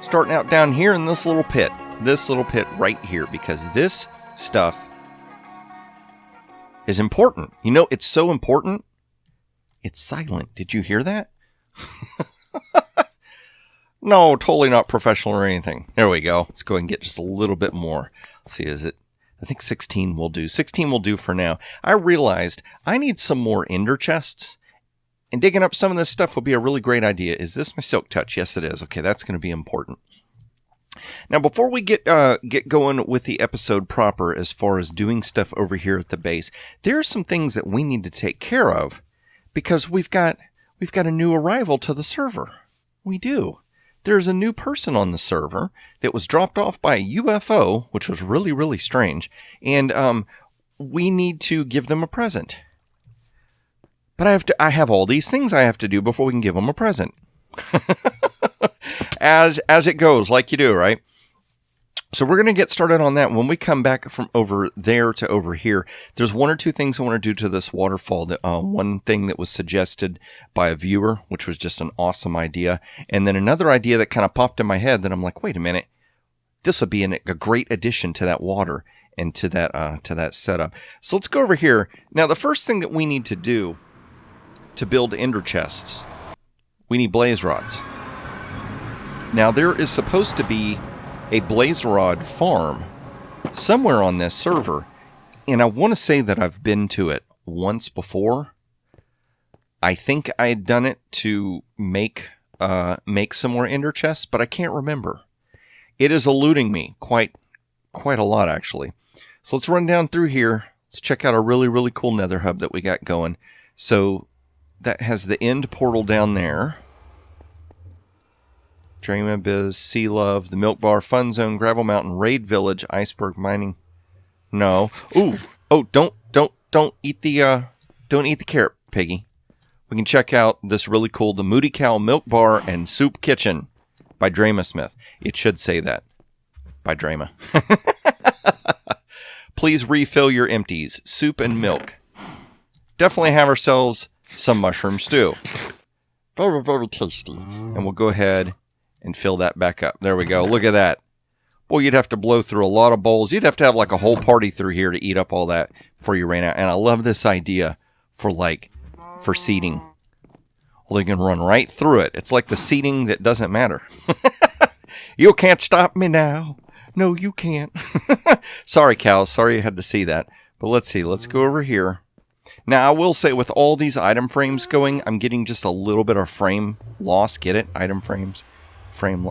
starting out down here in this little pit. This little pit right here, because this stuff is important. You know, it's so important, it's silent. Did you hear that? No, totally not professional or anything. There we go. Let's go ahead and get just a little bit more. Let's see, is it? I think 16 will do. 16 will do for now. I realized I need some more ender chests, and digging up some of this stuff would be a really great idea. Is this my silk touch? Yes, it is. Okay, that's going to be important. Now, before we get going with the episode proper, as far as doing stuff over here at the base, there are some things that we need to take care of, because we've got a new arrival to the server. We do. There's a new person on the server that was dropped off by a UFO, which was really, really strange, and we need to give them a present. But I have all these things I have to do before we can give them a present. As it goes, like you do, right? So we're going to get started on that. When we come back from over there to over here, there's one or two things I want to do to this waterfall. One thing that was suggested by a viewer, which was just an awesome idea. And then another idea that kind of popped in my head that I'm like, wait a minute, this would be a great addition to that water and to that setup. So let's go over here. Now, the first thing that we need to do to build ender chests, we need blaze rods. Now, there is supposed to be a blaze rod farm somewhere on this server, and I want to say that I've been to it once before. I think I had done it to make some more ender chests, but I can't remember. It is eluding me quite a lot, actually. So let's run down through here. Let's check out a really, really cool nether hub that we got going. So that has the end portal down there. Drama Biz, C-Luv, the Milk Bar, Fun Zone, Gravel Mountain, Raid Village, Iceberg Mining. No. Ooh. Oh, don't eat the carrot, Piggy. We can check out this really cool, the Moody Cow Milk Bar and Soup Kitchen by Drama Smith. It should say that. By Drama. Please refill your empties. Soup and milk. Definitely have ourselves some mushroom stew. Very, very tasty. And we'll go ahead and fill that back up. There we go. Look at that. Boy, you'd have to blow through a lot of bowls. You'd have to have like a whole party through here to eat up all that before you ran out. And I love this idea for seating. Well, you can run right through it. It's like the seating that doesn't matter. You can't stop me now. No, you can't. Sorry, cows. Sorry you had to see that. But let's see. Let's go over here. Now, I will say with all these item frames going, I'm getting just a little bit of frame loss. Get it? Item frames. Frame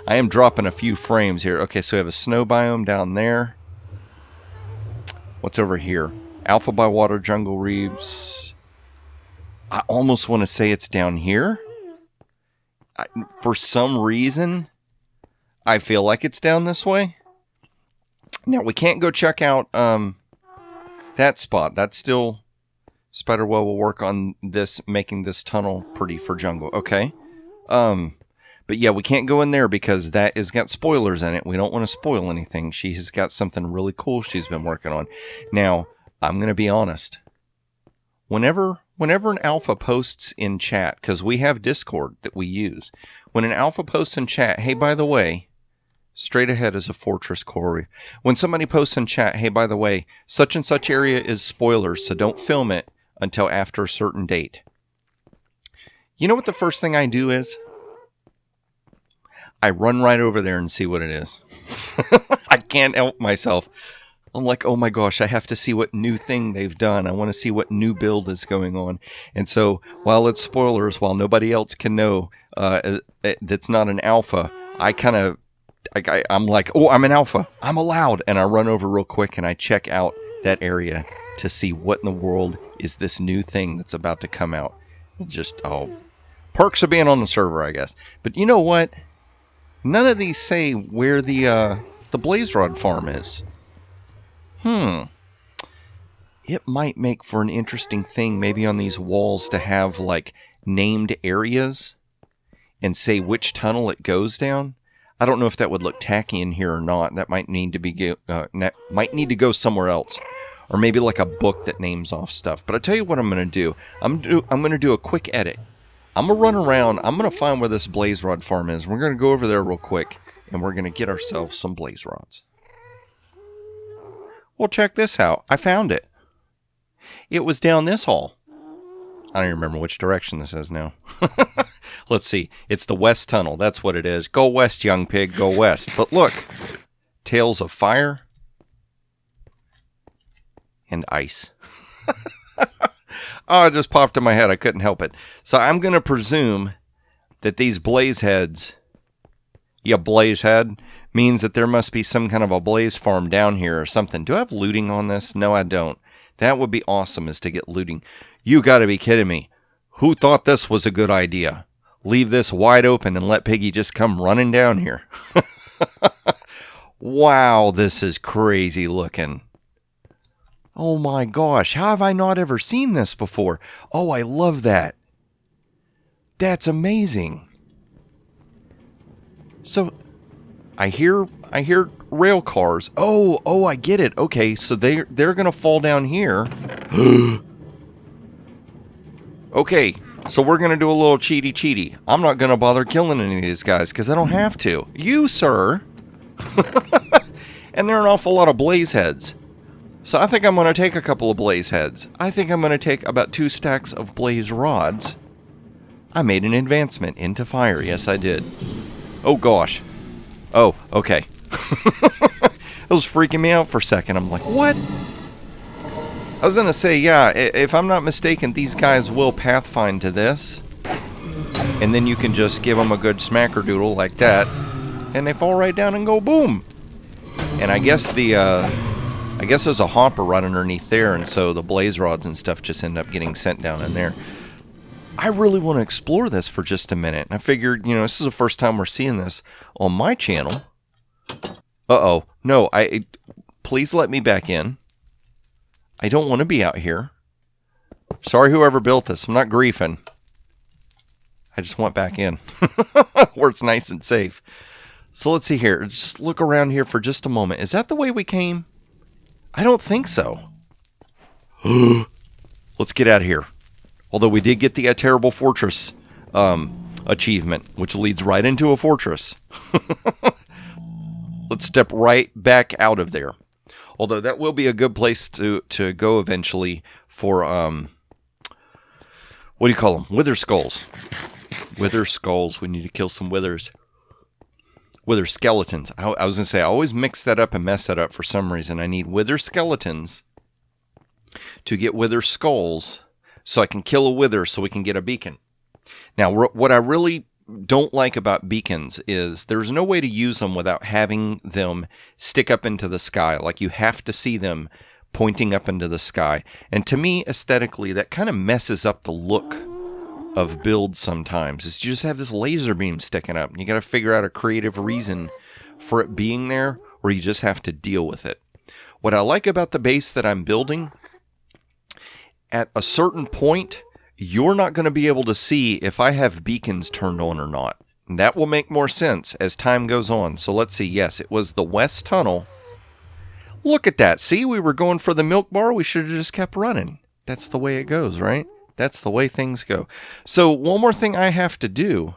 I am dropping a few frames here. Okay, so we have a snow biome down there. What's over here? Alpha by Water, Jungle Reefs. I almost want to say it's down here. For some reason, I feel like it's down this way. Now, we can't go check out that spot. That's still... Spiderweb will work on this, making this tunnel pretty for jungle. Okay. But yeah, we can't go in there because that has got spoilers in it. We don't want to spoil anything. She has got something really cool she's been working on. Now, I'm going to be honest. Whenever an alpha posts in chat, because we have Discord that we use, when an alpha posts in chat, hey, by the way, straight ahead is a fortress core. When somebody posts in chat, hey, by the way, such and such area is spoilers, so don't film it until after a certain date. You know what the first thing I do is? I run right over there and see what it is. I can't help myself. I'm like, oh my gosh, I have to see what new thing they've done. I want to see what new build is going on. And so while it's spoilers, while nobody else can know that's not an alpha, I'm like, oh, I'm an alpha. I'm allowed. And I run over real quick and I check out that area to see what in the world is this new thing that's about to come out. Just, perks of being on the server, I guess. But you know what? None of these say where the blaze rod farm is. It might make for an interesting thing maybe on these walls to have like named areas and say which tunnel it goes down. I don't know if that would look tacky in here or not. That might need to be might need to go somewhere else, or maybe like a book that names off stuff. But I tell you what I'm going to do. I'm going to do a quick edit I'm going to run around. I'm going to find where this blaze rod farm is. We're going to go over there real quick, and we're going to get ourselves some blaze rods. Well, check this out. I found it. It was down this hall. I don't even remember which direction this is now. Let's see. It's the west tunnel. That's what it is. Go west, young pig. Go west. But look. Tails of fire. And ice. Oh, it just popped in my head. I couldn't help it. So I'm going to presume that these blaze heads, blaze head, means that there must be some kind of a blaze farm down here or something. Do I have looting on this? No, I don't. That would be awesome, is to get looting. You got to be kidding me. Who thought this was a good idea? Leave this wide open and let Piggy just come running down here. Wow, this is crazy looking. Oh my gosh, how have I not ever seen this before? Oh, I love that. That's amazing. So, I hear rail cars. Oh, I get it. Okay, so they're going to fall down here. Okay, so we're going to do a little cheaty. I'm not going to bother killing any of these guys because I don't have to. You, sir. And there are an awful lot of blaze heads. So I think I'm going to take a couple of blaze heads. I think I'm going to take about 2 stacks of blaze rods. I made an advancement into fire. Yes, I did. Oh, gosh. Oh, okay. It was freaking me out for a second. I'm like, what? I was going to say, yeah, if I'm not mistaken, these guys will pathfind to this. And then you can just give them a good smackerdoodle like that. And they fall right down and go boom. And I guess there's a hopper right underneath there, and so the blaze rods and stuff just end up getting sent down in there. I really want to explore this for just a minute. And I figured, this is the first time we're seeing this on my channel. Uh-oh. No, please let me back in. I don't want to be out here. Sorry whoever built this. I'm not griefing. I just want back in. Where it's nice and safe. So let's see here. Just look around here for just a moment. Is that the way we came? I don't think so. Let's get out of here. Although we did get the terrible fortress achievement, which leads right into a fortress. Let's step right back out of there. Although that will be a good place to go eventually for, what do you call them? Wither skulls. Wither skulls. We need to kill some withers. Wither skeletons. I was going to say, I always mix that up and mess that up for some reason. I need wither skeletons to get wither skulls so I can kill a wither so we can get a beacon. Now, what I really don't like about beacons is there's no way to use them without having them stick up into the sky. Like, you have to see them pointing up into the sky. And to me, aesthetically, that kind of messes up the look of builds sometimes. Is you just have this laser beam sticking up. You got to figure out a creative reason for it being there, or you just have to deal with it. What I like about the base that I'm building, at a certain point, you're not going to be able to see if I have beacons turned on or not. And that will make more sense as time goes on. So let's see. Yes, it was the west tunnel. Look at that. See, we were going for the milk bar. We should have just kept running. That's the way it goes, right? That's the way things go. So one more thing I have to do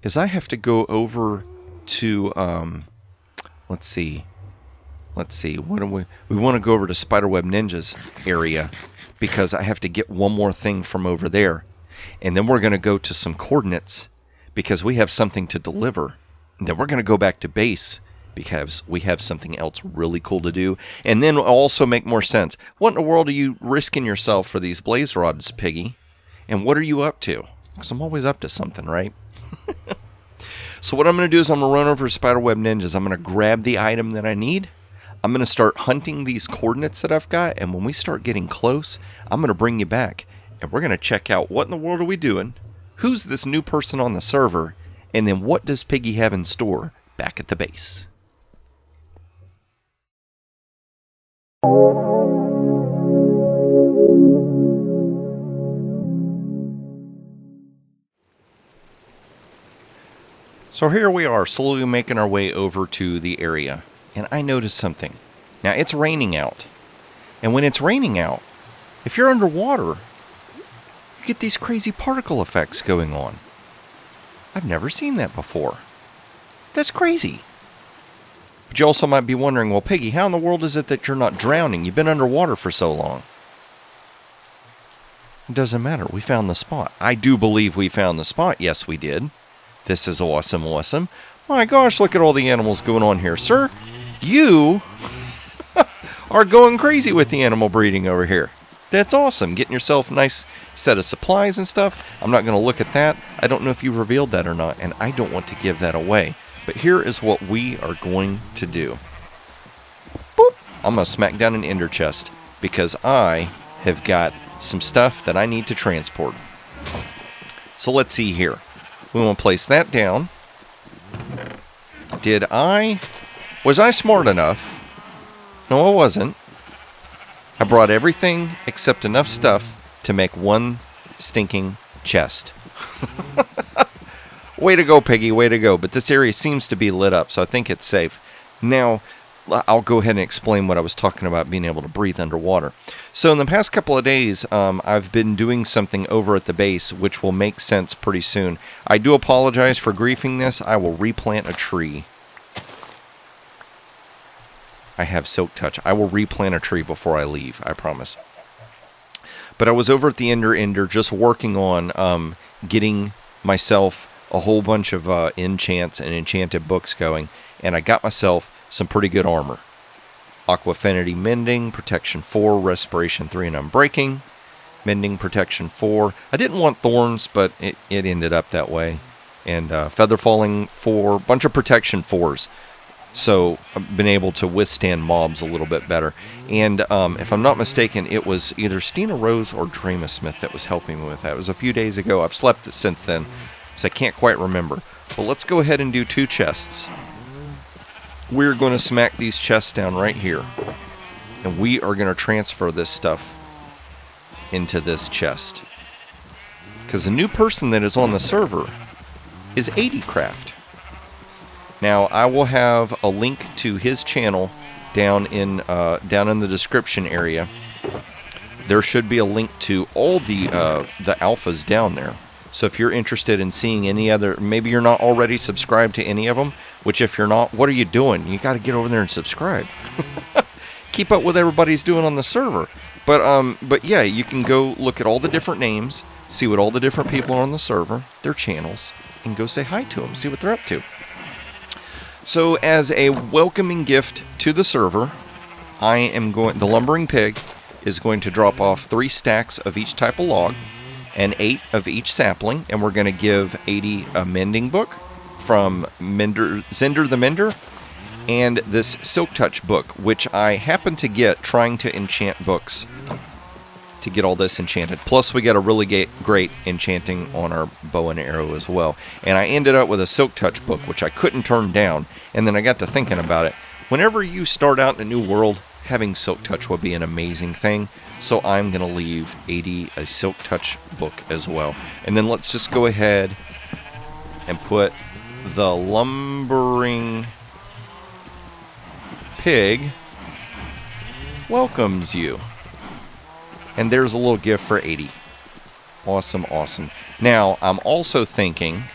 is I have to go over to, let's see. What do we want to go over to Spiderweb Ninja's area because I have to get one more thing from over there. And then we're going to go to some coordinates because we have something to deliver. And then we're going to go back to base because we have something else really cool to do. And then it'll also make more sense. What in the world are you risking yourself for these blaze rods, Piggy? And what are you up to? Because I'm always up to something, right? So what I'm going to do is I'm going to run over to Spiderweb Ninjas. I'm going to grab the item that I need. I'm going to start hunting these coordinates that I've got. And when we start getting close, I'm going to bring you back. And we're going to check out what in the world are we doing? Who's this new person on the server? And then what does Piggy have in store back at the base? So here we are, slowly making our way over to the area. And I noticed something. Now, it's raining out. And when it's raining out, if you're underwater, you you get these crazy particle effects going on. I've never seen that before. That's crazy. But you also might be wondering, well, Piggy, how in the world is it that you're not drowning? You've been underwater for so long. It doesn't matter. We found the spot. I do believe we found the spot. Yes, we did. This is awesome, awesome. My gosh, look at all the animals going on here. Sir, you are going crazy with the animal breeding over here. That's awesome. Getting yourself a nice set of supplies and stuff. I'm not going to look at that. I don't know if you revealed that or not, and I don't want to give that away. But here is what we are going to do. Boop. I'm going to smack down an ender chest because I have got some stuff that I need to transport. So let's see here. We want to place that down. Was I smart enough? No, I wasn't. I brought everything except enough stuff to make one stinking chest. Way to go, Piggy, way to go. But this area seems to be lit up, so I think it's safe. Now, I'll go ahead and explain what I was talking about being able to breathe underwater. So in the past couple of days, I've been doing something over at the base, which will make sense pretty soon. I do apologize for griefing this. I will replant a tree. I have silk touch. I will replant a tree before I leave, I promise. But I was over at the Ender just working on getting myself a whole bunch of enchants and enchanted books going, and I got myself some pretty good armor. Aqua Affinity Mending, Protection 4, Respiration 3, and Unbreaking. Mending, Protection 4. I didn't want Thorns, but it ended up that way. And Feather Falling 4, bunch of Protection 4s. So I've been able to withstand mobs a little bit better. And if I'm not mistaken, it was either Stina Rose or Drama Smith that was helping me with that. It was a few days ago. I've slept since then, so I can't quite remember. But let's go ahead and do 2 chests. We're going to smack these chests down right here. And we are going to transfer this stuff into this chest. Because the new person that is on the server is AlphaCraft. Now, I will have a link to his channel down in the description area. There should be a link to all the alphas down there. So if you're interested in seeing any other, maybe you're not already subscribed to any of them, which if you're not, what are you doing? You got to get over there and subscribe. Keep up with everybody's doing on the server. But yeah, you can go look at all the different names, see what all the different people are on the server, their channels, and go say hi to them, see what they're up to. So as a welcoming gift to the server, the Lumbering Pig is going to drop off 3 stacks of each type of log and 8 of each sapling, and we're going to give 80 a mending book from Zender the Mender, and this Silk Touch book, which I happened to get trying to enchant books to get all this enchanted. Plus, we got a really great enchanting on our bow and arrow as well. And I ended up with a Silk Touch book, which I couldn't turn down. And then I got to thinking about it. Whenever you start out in a new world, having Silk Touch would be an amazing thing. So I'm going to leave 80 a Silk Touch book as well. And then let's just go ahead and put the Lumbering Pig welcomes you. And there's a little gift for 80. Awesome, awesome. Now, I'm also thinking,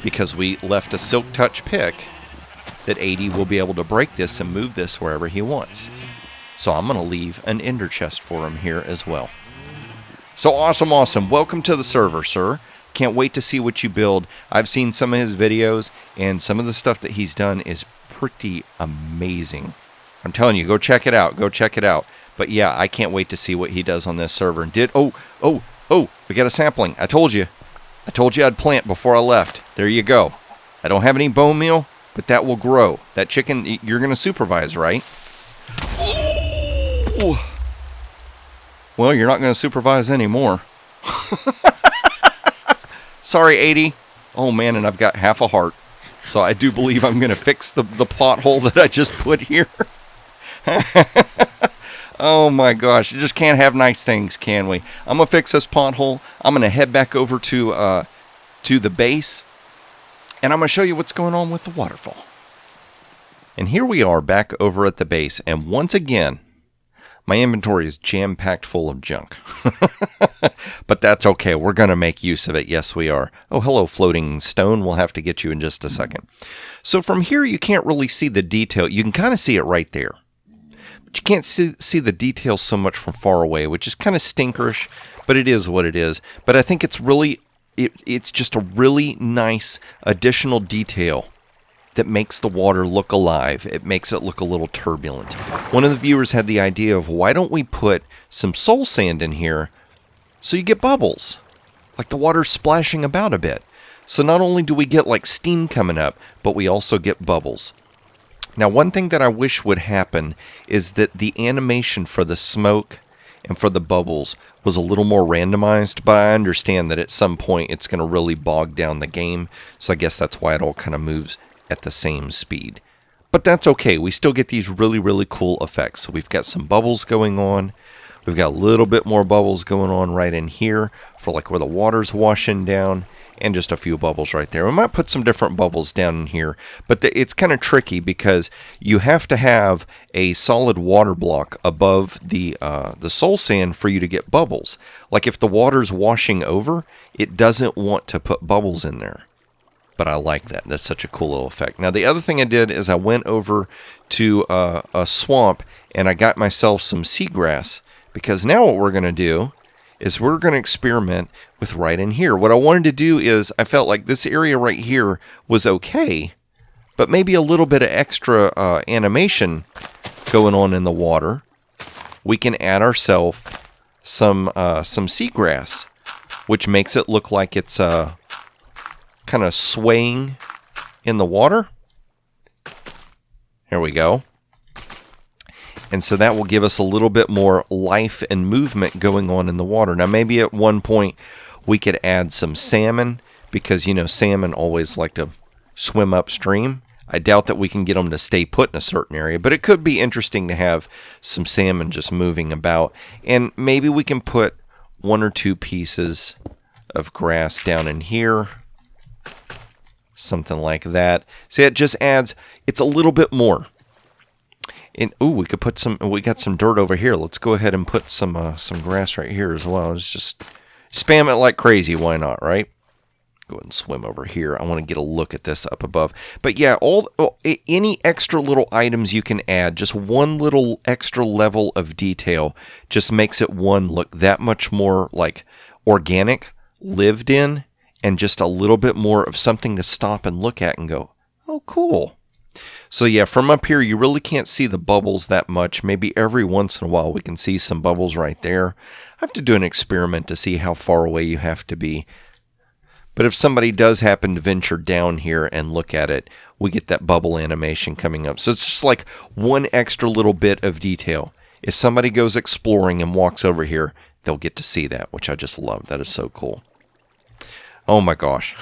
because we left a Silk Touch pick, that 80 will be able to break this and move this wherever he wants. So I'm going to leave an ender chest for him here as well. So awesome, awesome. Welcome to the server, sir. Can't wait to see what you build. I've seen some of his videos, and some of the stuff that he's done is pretty amazing. I'm telling you, go check it out. Go check it out. But yeah, I can't wait to see what he does on this server. And we got a sapling. I told you I'd plant before I left. There you go. I don't have any bone meal, but that will grow. That chicken, you're going to supervise, right? Ooh. Well, you're not going to supervise anymore. Sorry, 80. Oh, man, and I've got half a heart. So I do believe I'm going to fix the pothole that I just put here. Oh my gosh, you just can't have nice things, can we? I'm going to fix this pothole. I'm going to head back over to the base, and I'm going to show you what's going on with the waterfall. And here we are back over at the base, and once again, My inventory is jam-packed full of junk. But that's okay. We're going to make use of it. Yes, we are. Oh, hello, floating stone. We'll have to get you in just a second. So from here, you can't really see the detail. You can kind of see it right there. But you can't see the detail so much from far away, which is kind of stinkerish, but it is what it is. But I think it's really, it's just a really nice additional detail that makes the water look alive. It makes it look a little turbulent. One of the viewers had the idea of, why don't we put some soul sand in here so you get bubbles? Like the water's splashing about a bit. So not only do we get like steam coming up, but we also get bubbles. Now, one thing that I wish would happen is that the animation for the smoke and for the bubbles was a little more randomized, but I understand that at some point it's going to really bog down the game. So I guess that's why it all kind of moves at the same speed. But that's okay. We still get these really, really cool effects. So we've got some bubbles going on. We've got a little bit more bubbles going on right in here for like where the water's washing down, and just a few bubbles right there. We might put some different bubbles down in here, but it's kind of tricky because you have to have a solid water block above the soul sand for you to get bubbles. Like if the water's washing over, it doesn't want to put bubbles in there. But I like that. That's such a cool little effect. Now, the other thing I did is I went over to a swamp and I got myself some seagrass, because now what we're going to do is we're going to experiment with right in here. What I wanted to do is, I felt like this area right here was okay, but maybe a little bit of extra animation going on in the water. We can add ourselves some seagrass, which makes it look like it's kind of swaying in the water. There we go. And so that will give us a little bit more life and movement going on in the water. Now, maybe at one point we could add some salmon, because, you know, salmon always like to swim upstream. I doubt that we can get them to stay put in a certain area, but it could be interesting to have some salmon just moving about. And maybe we can put 1 or 2 pieces of grass down in here. Something like that. See, it just adds, it's a little bit more. And ooh, we could put some, we got some dirt over here. Let's go ahead and put some grass right here as well. Let's just spam it like crazy. Why not, right? Go ahead and swim over here. I want to get a look at this up above. But yeah, any extra little items you can add, just one little extra level of detail just makes it look that much more like organic, lived in, and just a little bit more of something to stop and look at and go, oh, cool. So yeah, from up here, you really can't see the bubbles that much. Maybe every once in a while we can see some bubbles right there. I have to do an experiment to see how far away you have to be. But if somebody does happen to venture down here and look at it, we get that bubble animation coming up. So it's just like one extra little bit of detail. If somebody goes exploring and walks over here, they'll get to see that, which I just love. That is so cool. Oh my gosh.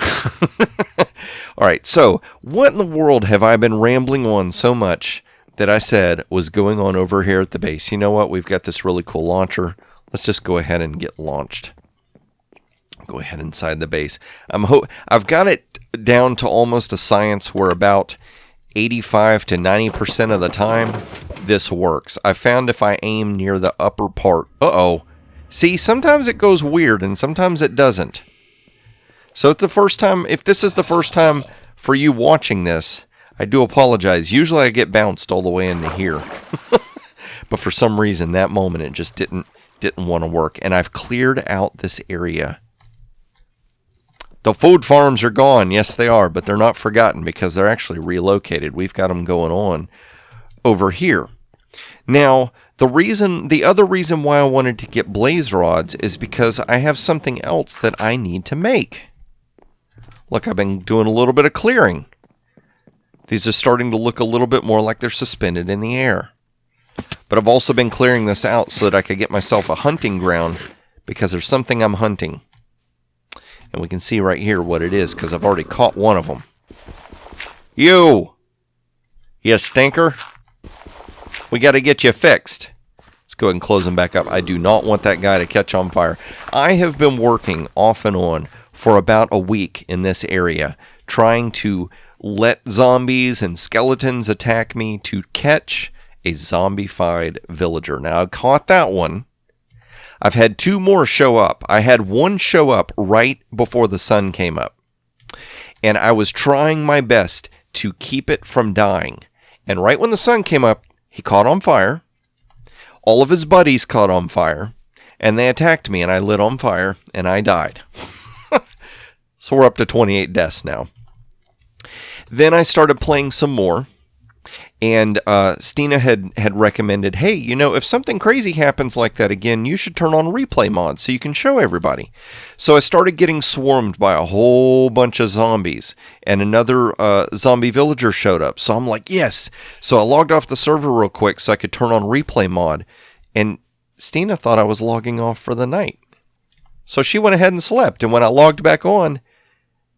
All right, so what in the world have I been rambling on so much that I said was going on over here at the base? You know what? We've got this really cool launcher. Let's just go ahead and get launched. Go ahead inside the base. I've got it down to almost a science where about 85 to 90% of the time this works. I found if I aim near the upper part, see, sometimes it goes weird and sometimes it doesn't. So if this is the first time for you watching this, I do apologize. Usually I get bounced all the way into here. But for some reason that moment it just didn't want to work. And I've cleared out this area. The food farms are gone. Yes, they are, but they're not forgotten because they're actually relocated. We've got them going on over here. Now, the other reason why I wanted to get blaze rods is because I have something else that I need to make. Look, I've been doing a little bit of clearing. These are starting to look a little bit more like they're suspended in the air. But I've also been clearing this out so that I could get myself a hunting ground because there's something I'm hunting. And we can see right here what it is because I've already caught one of them. You stinker. We got to get you fixed. Let's go ahead and close them back up. I do not want that guy to catch on fire. I have been working off and on for about a week in this area, trying to let zombies and skeletons attack me to catch a zombified villager. Now, I caught that one. I've had 2 more show up. I had one show up right before the sun came up. And I was trying my best to keep it from dying. And right when the sun came up, he caught on fire. All of his buddies caught on fire. And they attacked me, and I lit on fire, and I died. So we're up to 28 deaths now. Then I started playing some more. And Stina had recommended, hey, you know, if something crazy happens like that again, you should turn on replay mods so you can show everybody. So I started getting swarmed by a whole bunch of zombies, and another zombie villager showed up. So I'm like, yes. So I logged off the server real quick so I could turn on replay mod. And Stina thought I was logging off for the night. So she went ahead and slept. And when I logged back on,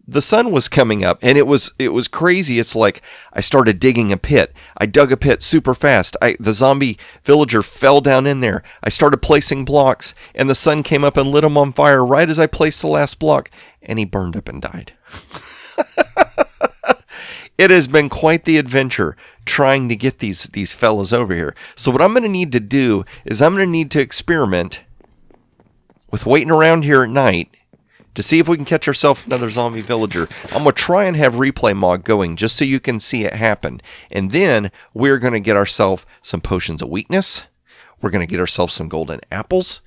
the sun was coming up, and it was crazy. It's like I started digging a pit. I dug a pit super fast. The zombie villager fell down in there. I started placing blocks, and the sun came up and lit him on fire right as I placed the last block, and he burned up and died. It has been quite the adventure trying to get these fellas over here. So what I'm going to need to do is I'm going to need to experiment with waiting around here at night to see if we can catch ourselves another zombie villager. I'm going to try and have replay mod going just so you can see it happen. And then we're going to get ourselves some potions of weakness. We're going to get ourselves some golden apples.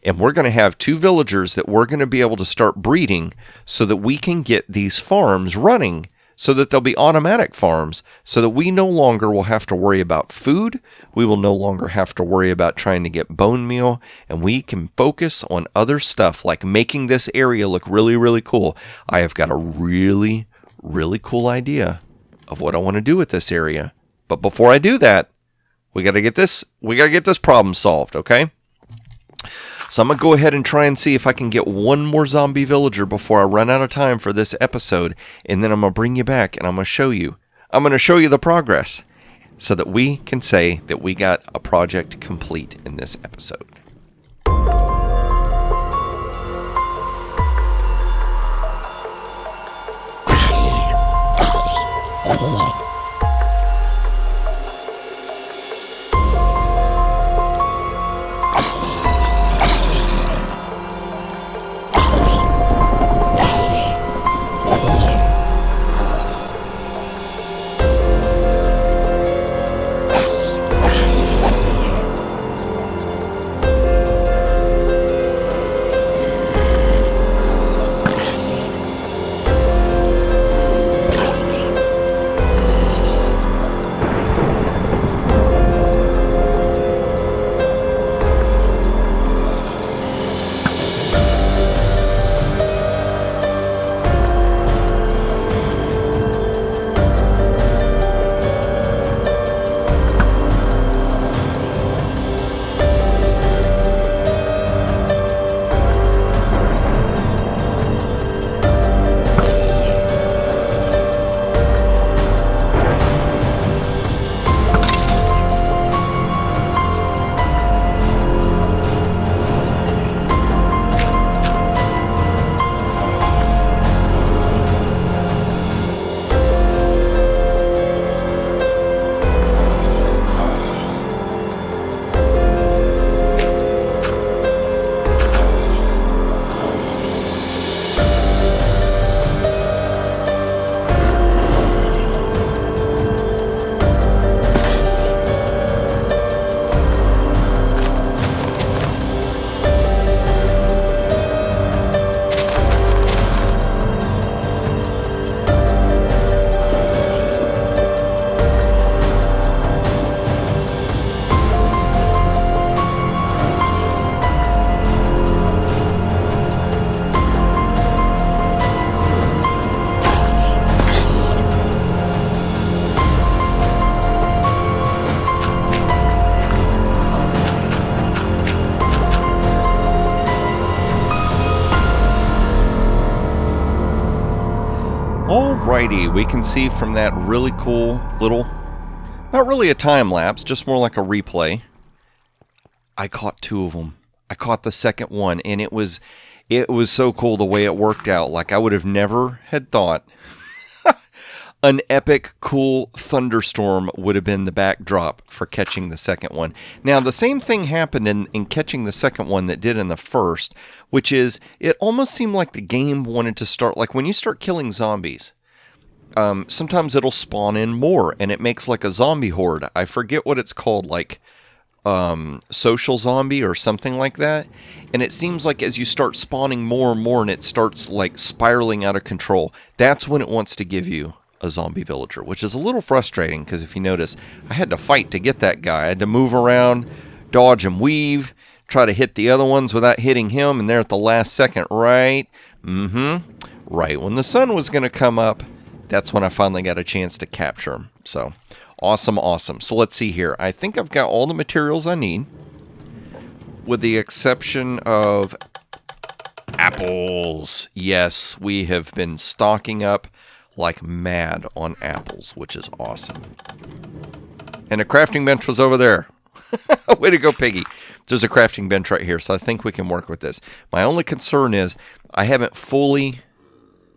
And we're going to have 2 villagers that we're going to be able to start breeding so that we can get these farms running, so that they'll be automatic farms, so that we no longer will have to worry about food. We will no longer have to worry about trying to get bone meal, and we can focus on other stuff like making this area look really, really cool. I have got a really, really cool idea of what I want to do with this area. But before I do that, we got to get this problem solved, okay? So I'm going to go ahead and try and see if I can get one more zombie villager before I run out of time for this episode. And then I'm going to bring you back and I'm going to show you. I'm going to show you the progress so that we can say that we got a project complete in this episode. Alrighty, we can see from that really cool little, not really a time lapse, just more like a replay. I caught 2 of them. I caught the second one, and it was so cool the way it worked out. Like I would have never had thought An epic, cool thunderstorm would have been the backdrop for catching the second one. Now, the same thing happened in catching the second one that did in the first, which is it almost seemed like the game wanted to start, like when you start killing zombies, sometimes it'll spawn in more, and it makes like a zombie horde. I forget what it's called, like social zombie or something like that. And it seems like as you start spawning more and more and it starts like spiraling out of control, that's when it wants to give you a zombie villager, which is a little frustrating because if you notice, I had to fight to get that guy. I had to move around, dodge and weave, try to hit the other ones without hitting him, and there at the last second, right when the sun was going to come up, that's when I finally got a chance to capture him. So, awesome. So let's see here. I think I've got all the materials I need, with the exception of apples. Yes, we have been stocking up like mad on apples, which is awesome. And the crafting bench was over there. Way to go, Piggy. There's a crafting bench right here, so I think we can work with this. My only concern is I haven't fully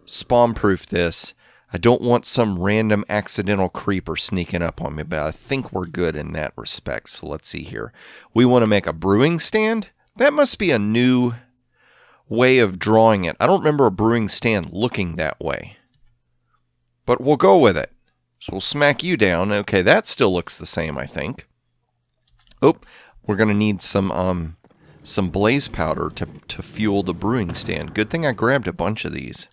spawn-proofed this. I don't want some random accidental creeper sneaking up on me, but I think we're good in that respect. So let's see here. We want to make a brewing stand. That must be a new way of drawing it. I don't remember a brewing stand looking that way. But we'll go with it. So we'll smack you down. Okay, that still looks the same, I think. Oh, we're going to need some blaze powder to fuel the brewing stand. Good thing I grabbed a bunch of these.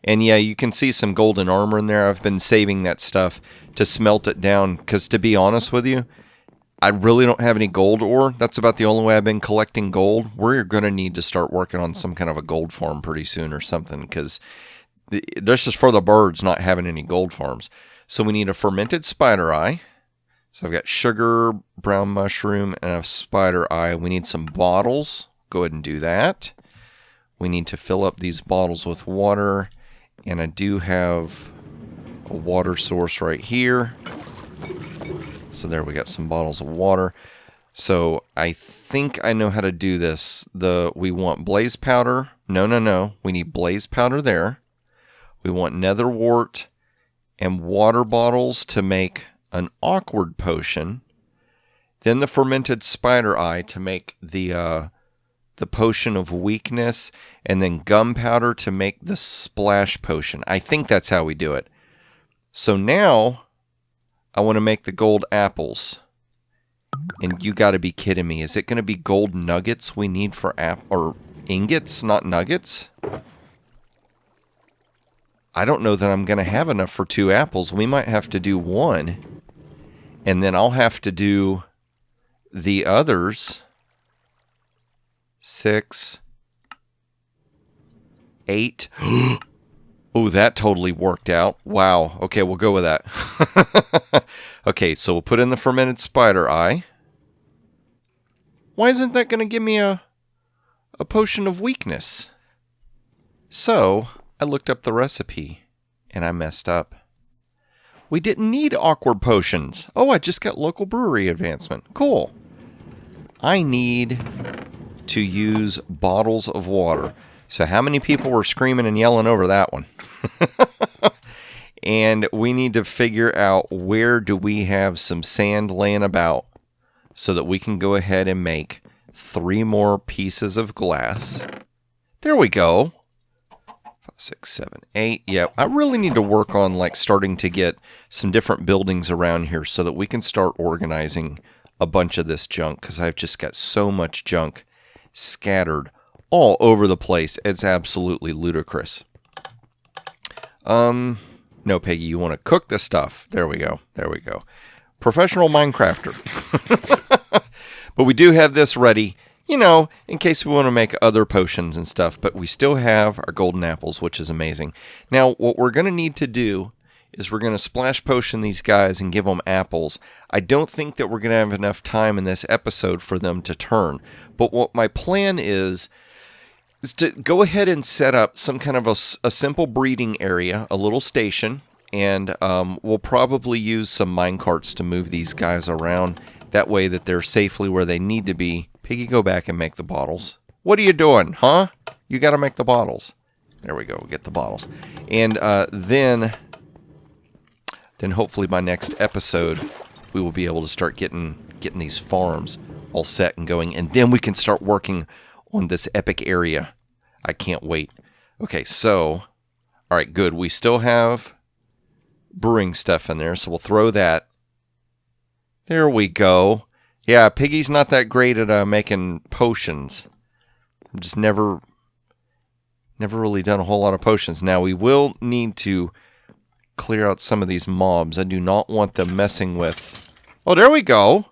And yeah, you can see some golden armor in there. I've been saving that stuff to smelt it down. Because to be honest with you, I really don't have any gold ore. That's about the only way I've been collecting gold. We're going to need to start working on some kind of a gold farm pretty soon or something. Because this is for the birds not having any gold farms. So we need a fermented spider eye. So I've got sugar, brown mushroom, and a spider eye. We need some bottles. Go ahead and do that. We need to fill up these bottles with water. And I do have a water source right here. So there we got some bottles of water. So I think I know how to do this. We want blaze powder. No. We need blaze powder there. We want nether wart and water bottles to make an awkward potion. Then the fermented spider eye to make the potion of weakness, and then gunpowder to make the splash potion. I think that's how we do it. So now I want to make the gold apples. And you got to be kidding me. Is it going to be gold nuggets we need for or ingots, not nuggets? I don't know that I'm going to have enough for 2 apples. We might have to do 1. And then I'll have to do the others. 6, 8. Oh, that totally worked out. Wow. Okay, we'll go with that. Okay, so we'll put in the fermented spider eye. Why isn't that going to give me a potion of weakness? So I looked up the recipe, and I messed up. We didn't need awkward potions. Oh, I just got local brewery advancement. Cool. I need to use bottles of water. So how many people were screaming and yelling over that one? And we need to figure out where do we have some sand laying about so that we can go ahead and make 3 more pieces of glass. There we go. 5, 6, 7, 8. Yeah, I really need to work on like starting to get some different buildings around here so that we can start organizing a bunch of this junk, because I've just got so much junk scattered all over the place. It's absolutely ludicrous. No, Peggy, you want to cook the stuff. There we go. Professional Minecrafter. But we do have this ready, you know, in case we want to make other potions and stuff. But we still have our golden apples, which is amazing. Now, what we're going to need to do is we're going to splash potion these guys and give them apples. I don't think that we're going to have enough time in this episode for them to turn. But what my plan is to go ahead and set up some kind of a simple breeding area, a little station, and we'll probably use some minecarts to move these guys around. That way that they're safely where they need to be. Piggy, go back and make the bottles. What are you doing, huh? You got to make the bottles. There we go, get the bottles. And then then hopefully by next episode, we will be able to start getting these farms all set and going. And then we can start working on this epic area. I can't wait. Okay, so, all right, good. We still have brewing stuff in there, so we'll throw that. There we go. Yeah, Piggy's not that great at making potions. I've just never really done a whole lot of potions. Now, we will need to clear out some of these mobs. I do not want them messing with... Oh, there we go.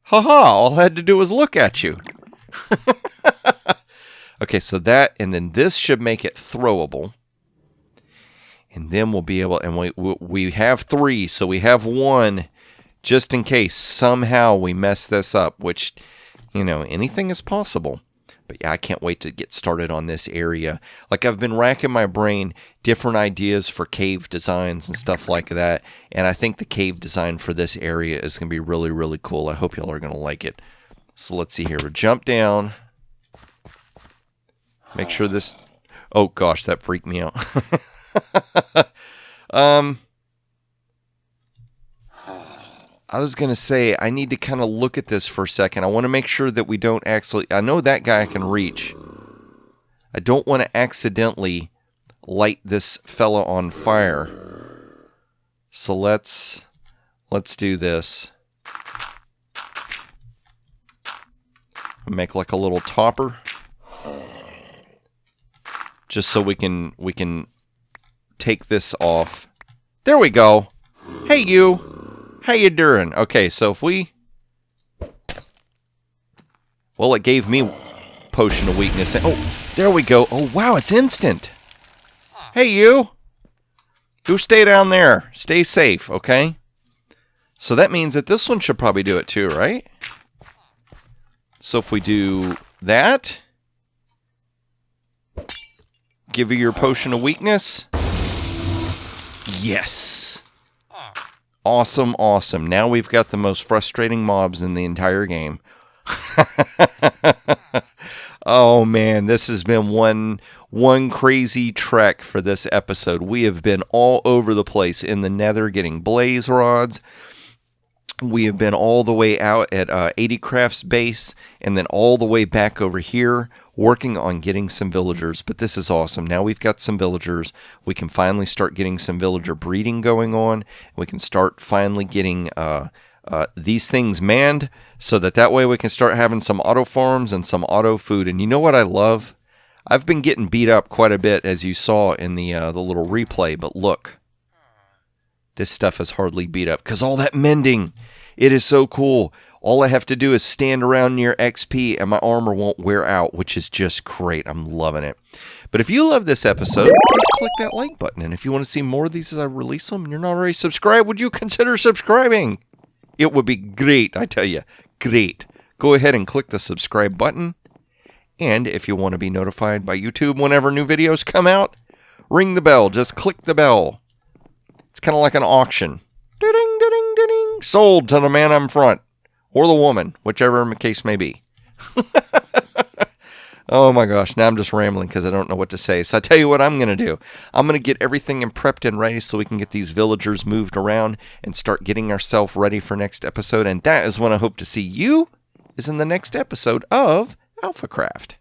Haha, all I had to do was look at you. Okay, so that, and then this should make it throwable. And then we'll be able, and we have 3, so we have 1 just in case somehow we mess this up, which, you know, anything is possible. But yeah, I can't wait to get started on this area. Like, I've been racking my brain, different ideas for cave designs and stuff like that. And I think the cave design for this area is going to be really, really cool. I hope y'all are going to like it. So let's see here. We'll jump down. Make sure this... Oh, gosh, that freaked me out. I was going to say, I need to kind of look at this for a second. I want to make sure that we don't actually... I know that guy I can reach. I don't want to accidentally light this fella on fire. So let's do this. Make like a little topper. Just so we can take this off. There we go. Hey, you. How you doing? Okay, so if we... Well, it gave me potion of weakness. Oh, there we go. Oh, wow, it's instant. Hey, you. You stay down there. Stay safe, okay? So that means that this one should probably do it too, right? So if we do that... Give you your potion of weakness. Yes. Awesome, awesome. Now we've got the most frustrating mobs in the entire game. Oh man, this has been one crazy trek for this episode. We have been all over the place in the nether getting blaze rods. We have been all the way out at 80Craft's base and then all the way back over here working on getting some villagers. But this is awesome. Now we've got some villagers. We can finally start getting some villager breeding going on. We can start finally getting these things manned so that way we can start having some auto farms and some auto food. And you know what I love? I've been getting beat up quite a bit, as you saw in the little replay. But look, this stuff is hardly beat up because all that mending. It is so cool. All I have to do is stand around near XP and my armor won't wear out, which is just great. I'm loving it. But if you love this episode, please click that like button. And if you want to see more of these as I release them and you're not already subscribed, would you consider subscribing? It would be great, I tell you. Great. Go ahead and click the subscribe button. And if you want to be notified by YouTube whenever new videos come out, ring the bell. Just click the bell. It's kind of like an auction. Ding, ding, ding, ding. Sold to the man in front. Or the woman, whichever the case may be. Oh my gosh, now I'm just rambling because I don't know what to say. So I tell you what I'm going to do. I'm going to get everything prepped and ready so we can get these villagers moved around and start getting ourselves ready for next episode. And that is when I hope to see you is in the next episode of AlphaCraft.